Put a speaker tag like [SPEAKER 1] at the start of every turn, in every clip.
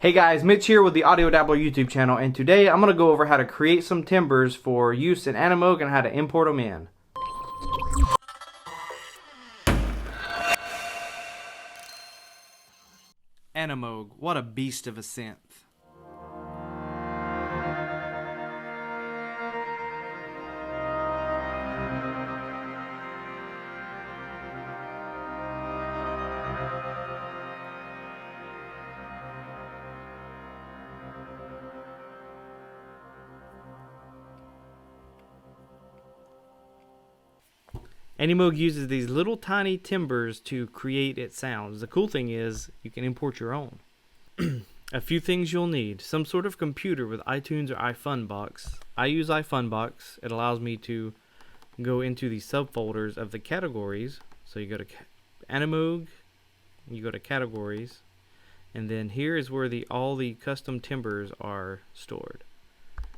[SPEAKER 1] Hey guys, Mitch here with the TheAudioDabbler YouTube channel, and today I'm going to go over how to create some timbres for use in Animoog and how to import them in. Animoog, what a beast of a synth. Animoog uses these little tiny timbres to create its sounds. The cool thing is you can import your own. A few things you'll need: some sort of computer with iTunes or iFunBox. I use iFunBox. It allows me to go into the subfolders of the categories. So you go to Animoog, you go to categories, and then here is where all the custom timbres are stored.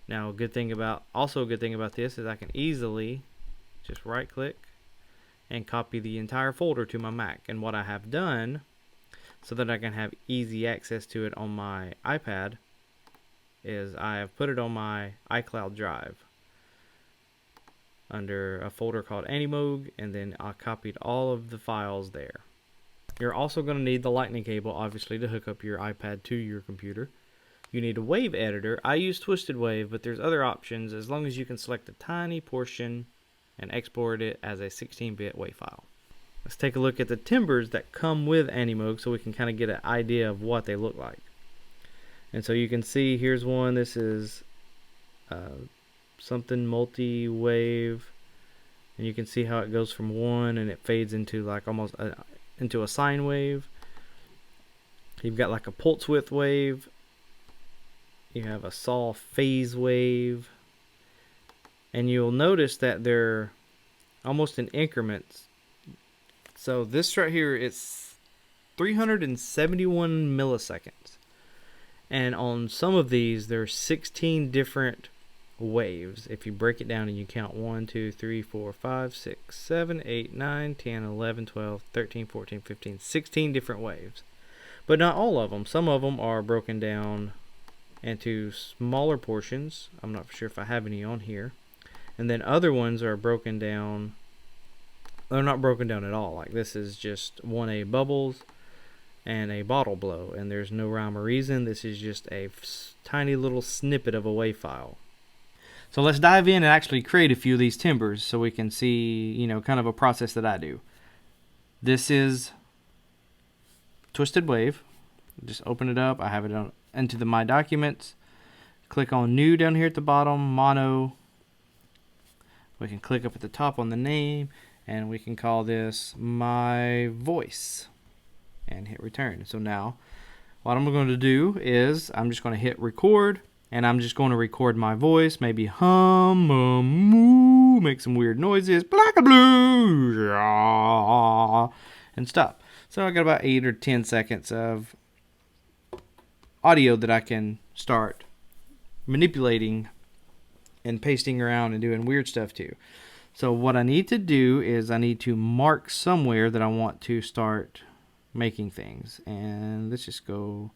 [SPEAKER 1] Now, a good thing about this is I can easily just right click and copy the entire folder to my Mac. And what I have done, so that I can have easy access to it on my iPad, is I have put it on my iCloud drive under a folder called Animoog, and then I copied all of the files there. You're also going to need the lightning cable, obviously, to hook up your iPad to your computer. You need a wave editor. I use TwistedWave, but there's other options as long as you can select a tiny portion and export it as a 16-bit WAV file. Let's take a look at the timbres that come with Animoog so we can kind of get an idea of what they look like. And so you can see, here's one. This is something multi-wave, and you can see how it goes from one and it fades into like almost into a sine wave. You've got like a pulse width wave. You have a saw phase wave. And you'll notice that they're almost in increments. So this right here, it's 371 milliseconds. And on some of these, there's 16 different waves. If you break it down and you count 1, 2, 3, 4, 5, 6, 7, 8, 9, 10, 11, 12, 13, 14, 15, 16 different waves. But not all of them. Some of them are broken down into smaller portions. I'm not sure if I have any on here. And then other ones are broken down. They're not broken down at all. Like this is just 1A bubbles and a bottle blow, and there's no rhyme or reason. This is just a tiny little snippet of a WAV file. So let's dive in and actually create a few of these timbres so we can see, you know, kind of a process that I do. This is TwistedWave. Just open it up. I have it into My Documents. Click on New down here at the bottom, Mono. We can click up at the top on the name, and we can call this My Voice and hit return. So now what I'm going to do is I'm just going to hit record, and I'm just going to record my voice, maybe hum, moo, make some weird noises, black and blue, and stop. So I got about 8 or 10 seconds of audio that I can start manipulating and pasting around and doing weird stuff too. So what I need to do is I need to mark somewhere that I want to start making things. And let's just go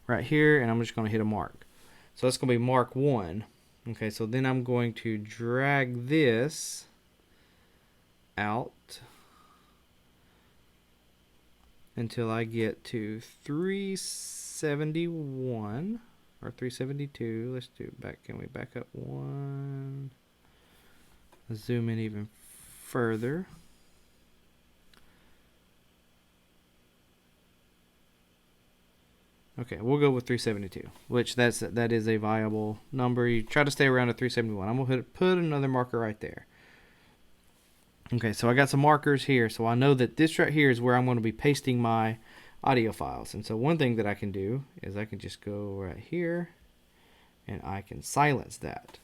[SPEAKER 1] right here, and I'm just going to hit a mark. So that's going to be mark 1. Okay, so then I'm going to drag this out until I get to 371. Or 372. Let's do it back. Can we back up one? Zoom in even further. Okay, we'll go with 372, which that is a viable number. You try to stay around at 371. I'm gonna put another marker right there. Okay, so I got some markers here, so I know that this right here is where I'm going to be pasting my audio files. And so one thing that I can do is I can just go right here and I can silence that.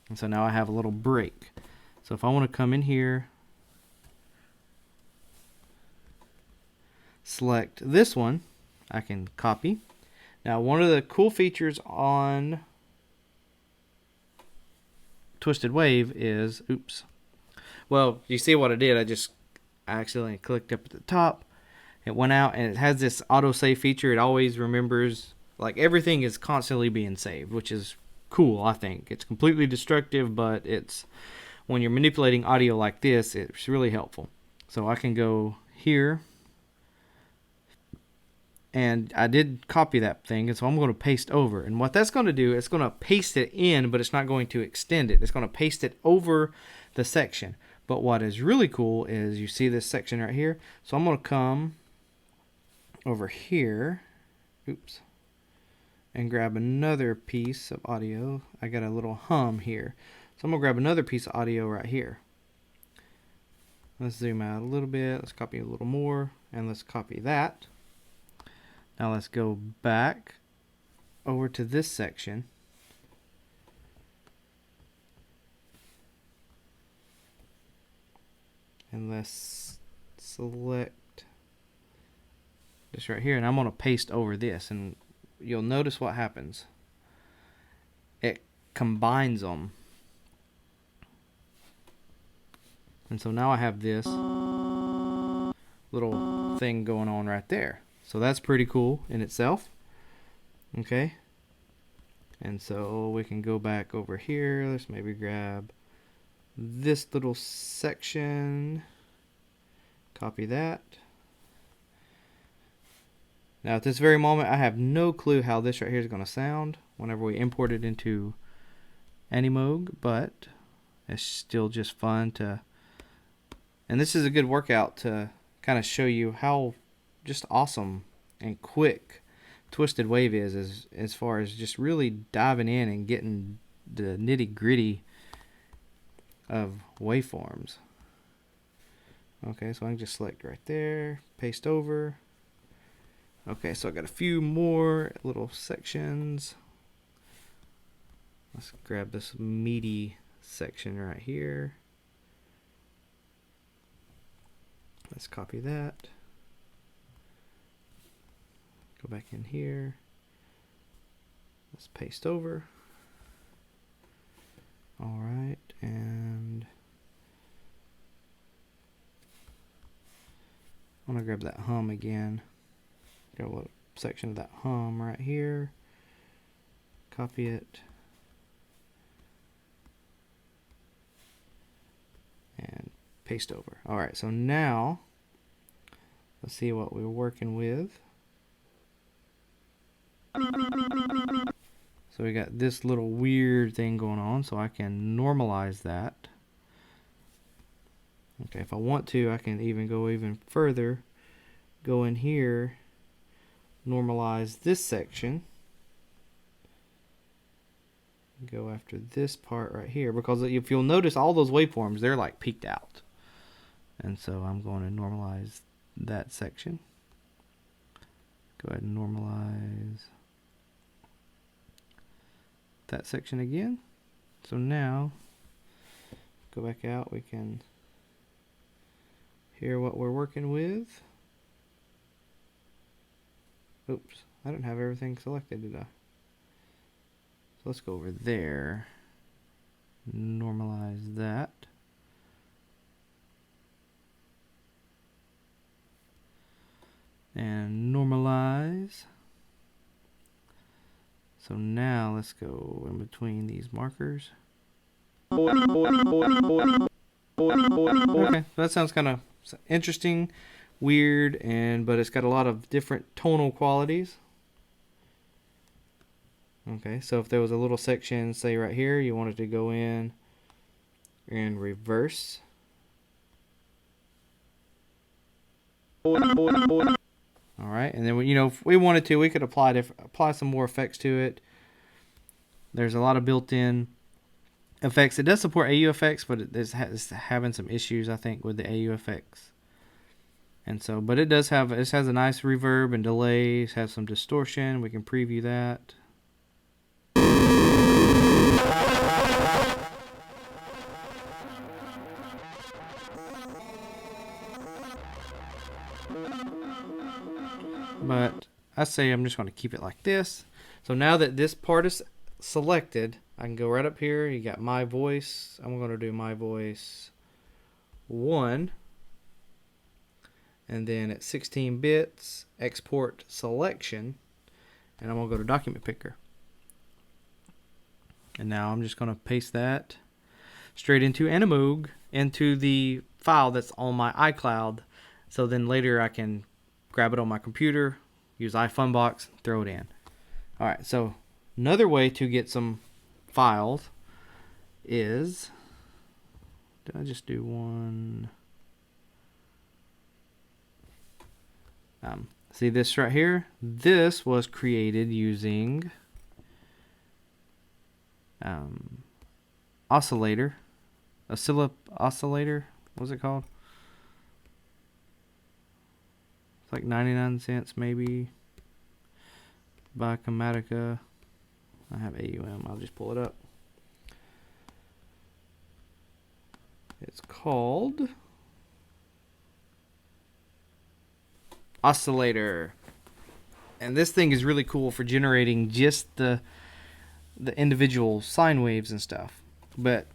[SPEAKER 1] And so now I have a little break. So if I want to come in here, select this one, I can copy. Now one of the cool features on TwistedWave is, well, you see what I did, I accidentally clicked up at the top. It went out, and it has this autosave feature. It always remembers like everything is constantly being saved, which is cool. I think it's completely destructive, but it's when you're manipulating audio like this, it's really helpful. So I can go here, and I did copy that thing, and so I'm going to paste over. And what that's going to do, it's going to paste it in, but it's not going to extend it. It's going to paste it over the section. But what is really cool is you see this section right here. So I'm going to come over here, oops, and grab another piece of audio. I got a little hum here. So I'm going to grab another piece of audio right here. Let's zoom out a little bit. Let's copy a little more, and let's copy that. Now let's go back over to this section. And let's select this right here, and I'm going to paste over this, and you'll notice what happens. It combines them. And so now I have this little thing going on right there. So that's pretty cool in itself. Okay. And so we can go back over here. Let's maybe grab this little section. Copy that. Now at this very moment, I have no clue how this right here is going to sound whenever we import it into Animoog, but it's still just fun to, and this is a good workout to kind of show you how just awesome and quick TwistedWave is as far as just really diving in and getting the nitty gritty of waveforms. Okay, so I can just select right there, paste over. Okay, so I got a few more little sections. Let's grab this meaty section right here. Let's copy that. Go back in here. Let's paste over. All right, and I'm gonna grab that hum again. Got a little section of that hum right here. Copy it. And paste over. All right, so now let's see what we're working with. So we got this little weird thing going on, so I can normalize that. Okay, if I want to, I can even go even further. Go in here, normalize this section. Go after this part right here, because if you'll notice, all those waveforms, they're like peaked out. And so I'm going to normalize that section. Go ahead and normalize that section again. So now, go back out, we can hear what we're working with. Oops, I didn't have everything selected, did I? So let's go over there, normalize that. And normalize. So now let's go in between these markers. Okay, that sounds kind of interesting, weird, but it's got a lot of different tonal qualities. Okay, so if there was a little section, say right here, you wanted to go in and reverse. Alright, and then if we wanted to, we could apply some more effects to it. There's a lot of built-in effects. It does support AU effects, but it's having some issues, I think, with the AU effects. And so, but it has a nice reverb and delay. It has some distortion. We can preview that. But I say I'm just going to keep it like this. So now that this part is selected, I can go right up here. You got my voice. I'm going to do my voice 1. And then at 16 bits, export selection. And I'm going to go to Document Picker. And now I'm just going to paste that straight into Animoog, into the file that's on my iCloud. So then later I can grab it on my computer, use iFunBox, throw it in. Alright, so another way to get some files is, did I just do one? See this right here? This was created using oscillator, oscillator, what's it called? It's like 99 cents maybe by Chromatica. I have AUM, I'll just pull it up. It's called Oscillator. And this thing is really cool for generating just the individual sine waves and stuff. But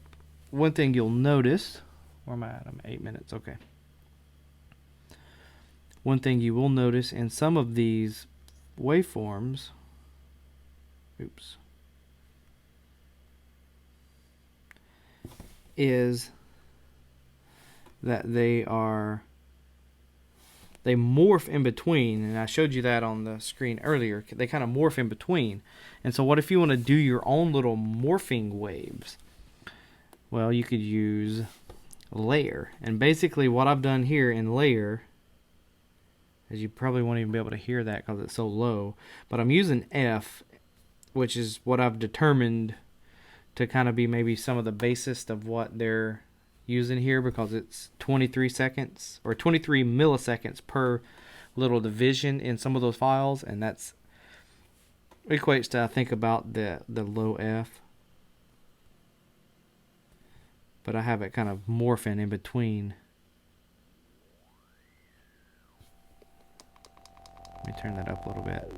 [SPEAKER 1] one thing you'll notice, where am I at? I'm 8 minutes, okay. One thing you will notice in some of these waveforms, oops, is that they morph in between, and I showed you that on the screen earlier. They kind of morph in between. And so what if you want to do your own little morphing waves? Well, you could use layer. And basically what I've done here in layer, as you probably won't even be able to hear that because it's so low, but I'm using F, which is what I've determined to kind of be maybe some of the basis of what they're using here, because it's 23 seconds or 23 milliseconds per little division in some of those files, and that's equates to, I think, about the low F. But I have it kind of morphing in between. Let me turn that up a little bit.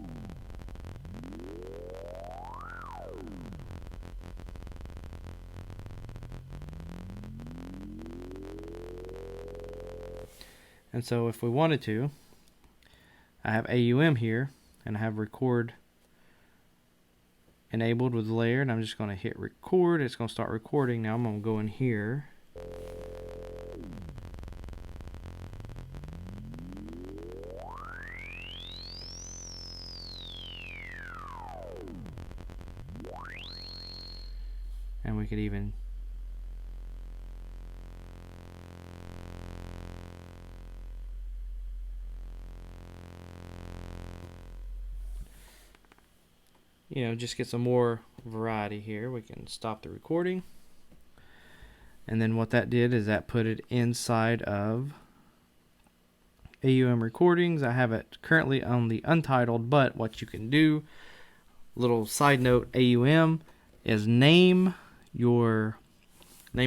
[SPEAKER 1] And so if we wanted to, I have AUM here, and I have record enabled with layer, and I'm just going to hit record. It's going to start recording. Now I'm going to go in here. And we could even just get some more variety here. We can stop the recording. And then what that did is that put it inside of AUM recordings. I have it currently on the Untitled, but what you can do, little side note, AUM is name a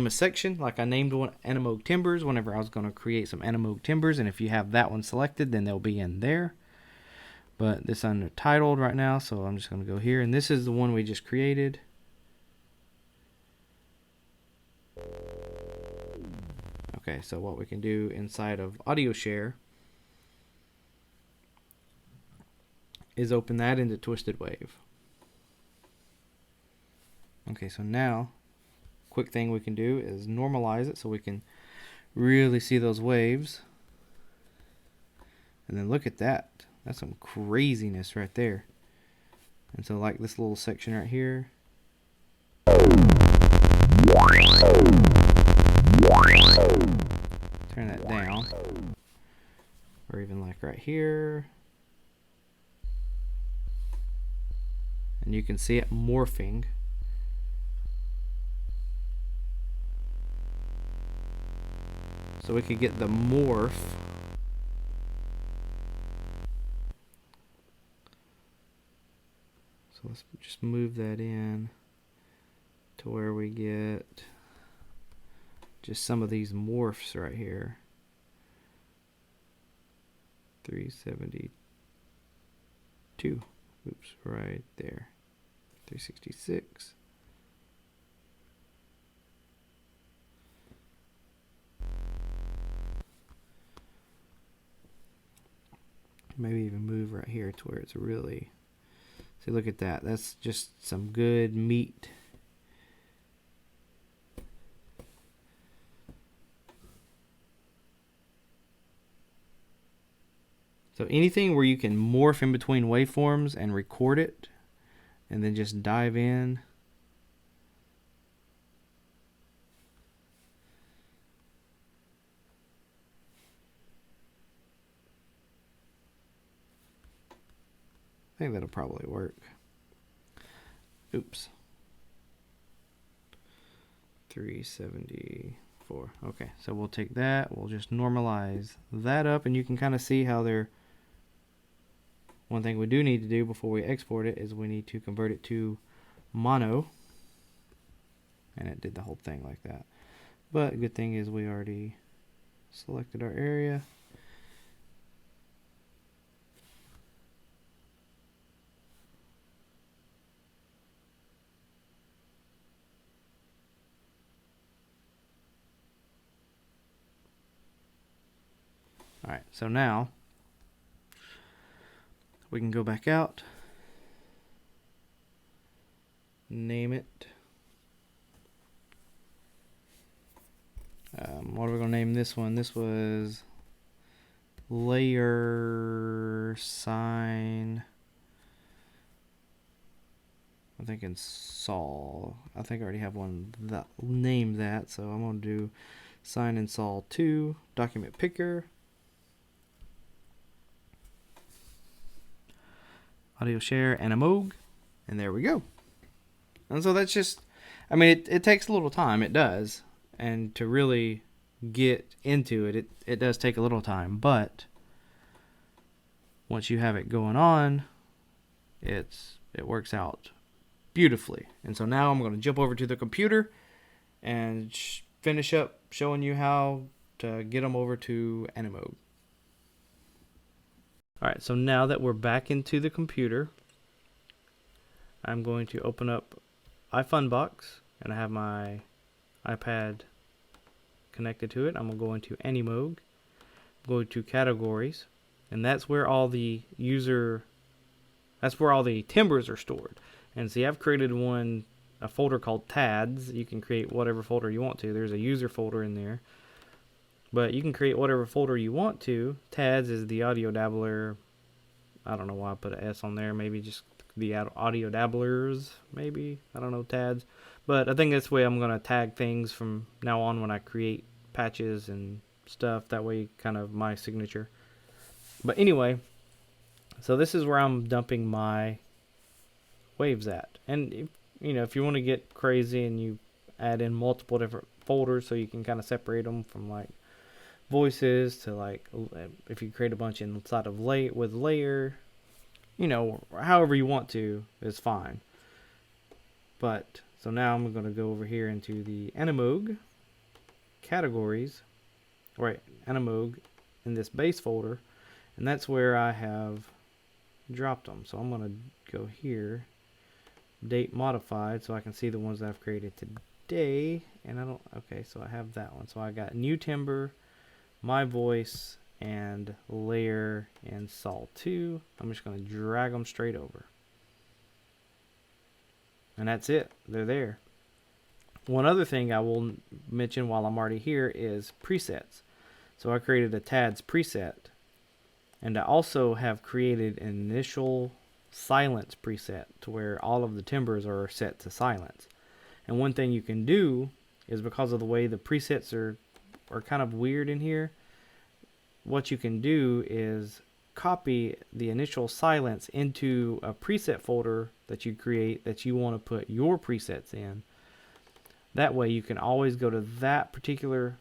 [SPEAKER 1] section, like I named one Animoog Timbres whenever I was going to create some Animoog Timbres, and if you have that one selected, then they'll be in there. But this Untitled right now, so I'm just going to go here, and this is the one we just created. Okay, so what we can do inside of Audio Share is open that into TwistedWave. Okay, so now, quick thing we can do is normalize it so we can really see those waves. And then look at that. That's some craziness right there. And so like this little section right here. Turn that down. Or even like right here. And you can see it morphing. So we could get the morph. So let's just move that in to where we get just some of these morphs right here. 372. Oops, right there. 366. Maybe even move right here to where it's really See, look at that. That's just some good meat. So anything where you can morph in between waveforms and record it, and then just dive in. I think that'll probably work. Oops. 374. Okay, so we'll take that. We'll just normalize that up, and you can kind of see how they're. One thing we do need to do before we export it is we need to convert it to mono. And it did the whole thing like that. But good thing is we already selected our area. Alright, so now we can go back out, name it. What are we going to name this one? This was layer sign. I'm thinking sol. I think I already have one that named that, so I'm going to do sign in sol 2, document picker. Audio share, Animoog, and there we go. And so that's just, I mean, it takes a little time, it does, and to really get into it, it does take a little time, but once you have it going on, it works out beautifully. And so now I'm going to jump over to the computer and finish up showing you how to get them over to Animoog. Alright, so now that we're back into the computer, I'm going to open up iFunBox, and I have my iPad connected to it. I'm going to go into Animoog, go to categories, and that's where all the timbres are stored. And see, I've created a folder called TADS. You can create whatever folder you want to. There's a user folder in there. But you can create whatever folder you want to. TADS is TheAudioDabbler. I don't know why I put an S on there. Maybe just the TheAudioDabblers. Maybe. I don't know, TADS. But I think that's the way I'm going to tag things from now on when I create patches and stuff. That way, kind of my signature. But anyway, so this is where I'm dumping my waves at. And if you want to get crazy and you add in multiple different folders so you can kind of separate them from like voices to like, if you create a bunch inside of layer, however you want to is fine. But so now I'm going to go over here into the Animoog categories, right? Animoog in this base folder, and that's where I have dropped them. So I'm going to go here, date modified, so I can see the ones that I've created today. And okay, so I have that one. So I got new timbre, my voice, and layer and sol 2. I'm just going to drag them straight over. And that's it. They're there. One other thing I will mention while I'm already here is presets. So I created a TADS preset. And I also have created an initial silence preset to where all of the timbres are set to silence. And one thing you can do is, because of the way the presets are kind of weird in here, what you can do is copy the initial silence into a preset folder that you create that you want to put your presets in. That way you can always go to that particular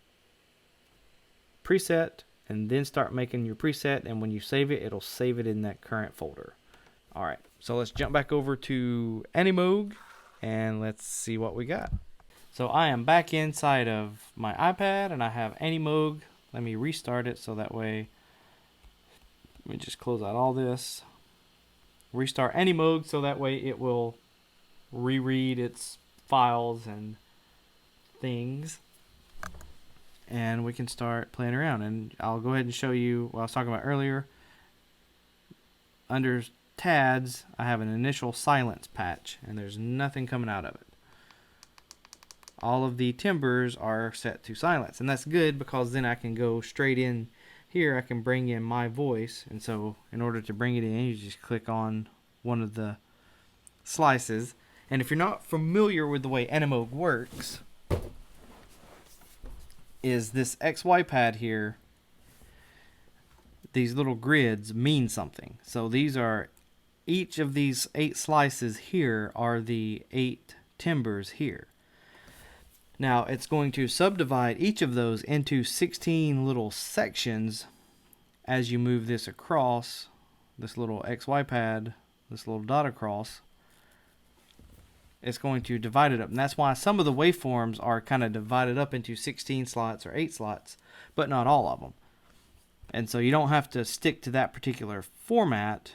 [SPEAKER 1] preset and then start making your preset, and when you save it, it'll save it in that current folder. Alright, so let's jump back over to Animoog and let's see what we got. So I am back inside of my iPad and I have Animoog. Let me restart it so that way, let me just close out all this. Restart Animoog so that way it will reread its files and things. And we can start playing around. And I'll go ahead and show you what I was talking about earlier. Under TADs, I have an initial silence patch, and there's nothing coming out of it. All of the timbres are set to silence, and that's good because then I can go straight in here. I can bring in my voice, and so in order to bring it in, you just click on one of the slices. And if you're not familiar with the way Animoog works, is this XY pad here, these little grids mean something. So these are, each of these 8 slices here are the 8 timbres here. Now it's going to subdivide each of those into 16 little sections as you move this across, this little XY pad, this little dot across. It's going to divide it up, and that's why some of the waveforms are kind of divided up into 16 slots or 8 slots, but not all of them. And so you don't have to stick to that particular format,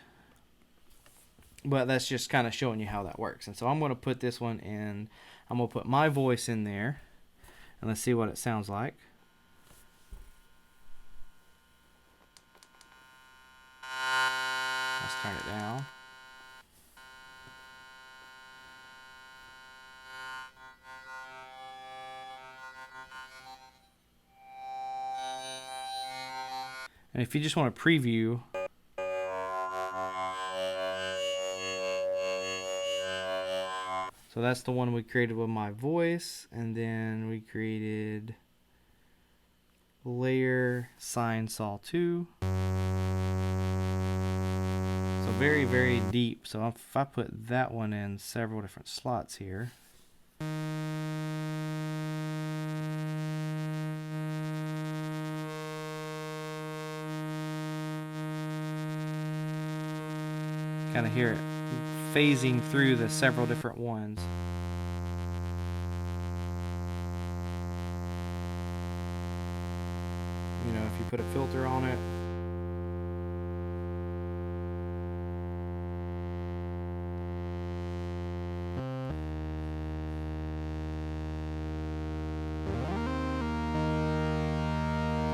[SPEAKER 1] but that's just kind of showing you how that works. And so I'm going to put this one in, I'm going to put my voice in there, and let's see what it sounds like. Let's turn it down. And if you just want to preview, so that's the one we created with my voice, and then we created layer sine sol 2. So very, very deep. So if I put that one in several different slots here, kind of hear it phasing through the several different ones. You know, if you put a filter on it,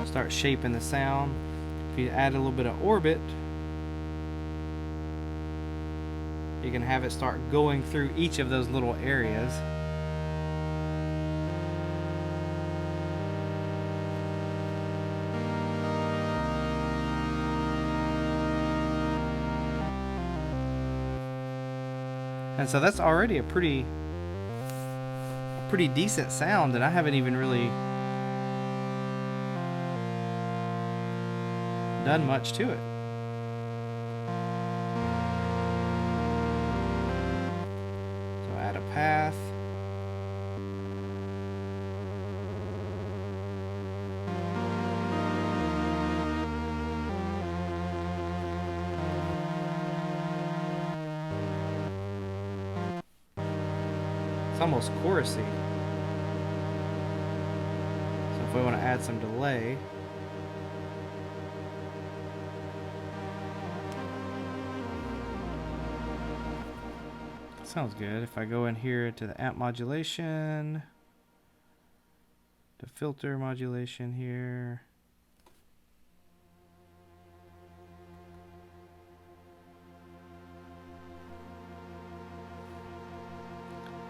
[SPEAKER 1] start shaping the sound. If you add a little bit of orbit, you can have it start going through each of those little areas. And so that's already a pretty decent sound, and I haven't even really done much to it. Path. It's almost chorusy. So if we want to add some delay, sounds good. If I go in here to the amp modulation, the filter modulation here,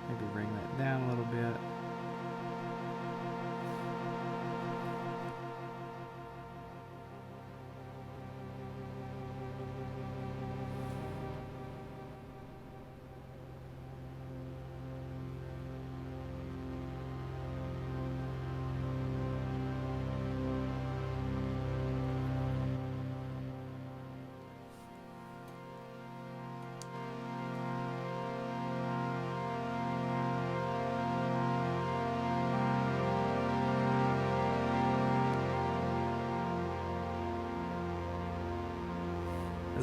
[SPEAKER 1] maybe bring that down a little bit.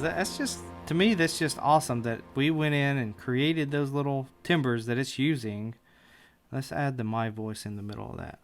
[SPEAKER 1] That's just, to me, that's just awesome that we went in and created those little timbres that it's using. Let's add the my voice in the middle of that.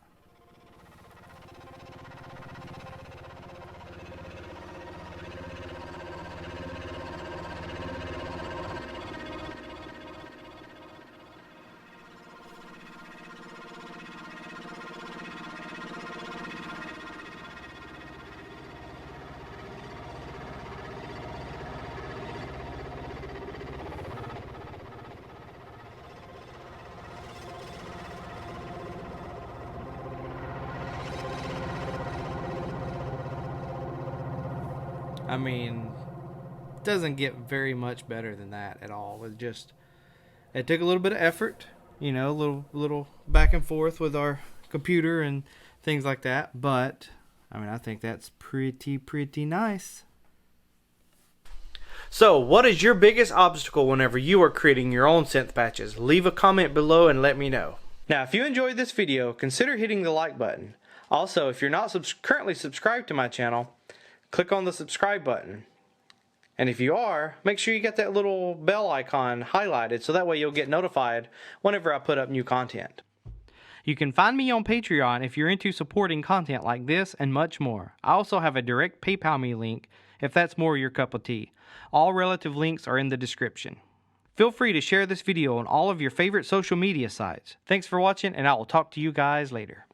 [SPEAKER 1] I mean, doesn't get very much better than that at all. It took a little bit of effort, you know, a little back and forth with our computer and things like that, but I mean, I think that's pretty nice. So, what is your biggest obstacle whenever you are creating your own synth patches? Leave a comment below and let me know. Now, if you enjoyed this video, consider hitting the like button. Also, if you're not currently subscribed to my channel, click on the subscribe button. And if you are, make sure you get that little bell icon highlighted so that way you'll get notified whenever I put up new content. You can find me on Patreon if you're into supporting content like this and much more. I also have a direct PayPal me link if that's more your cup of tea. All relative links are in the description. Feel free to share this video on all of your favorite social media sites. Thanks for watching, and I will talk to you guys later.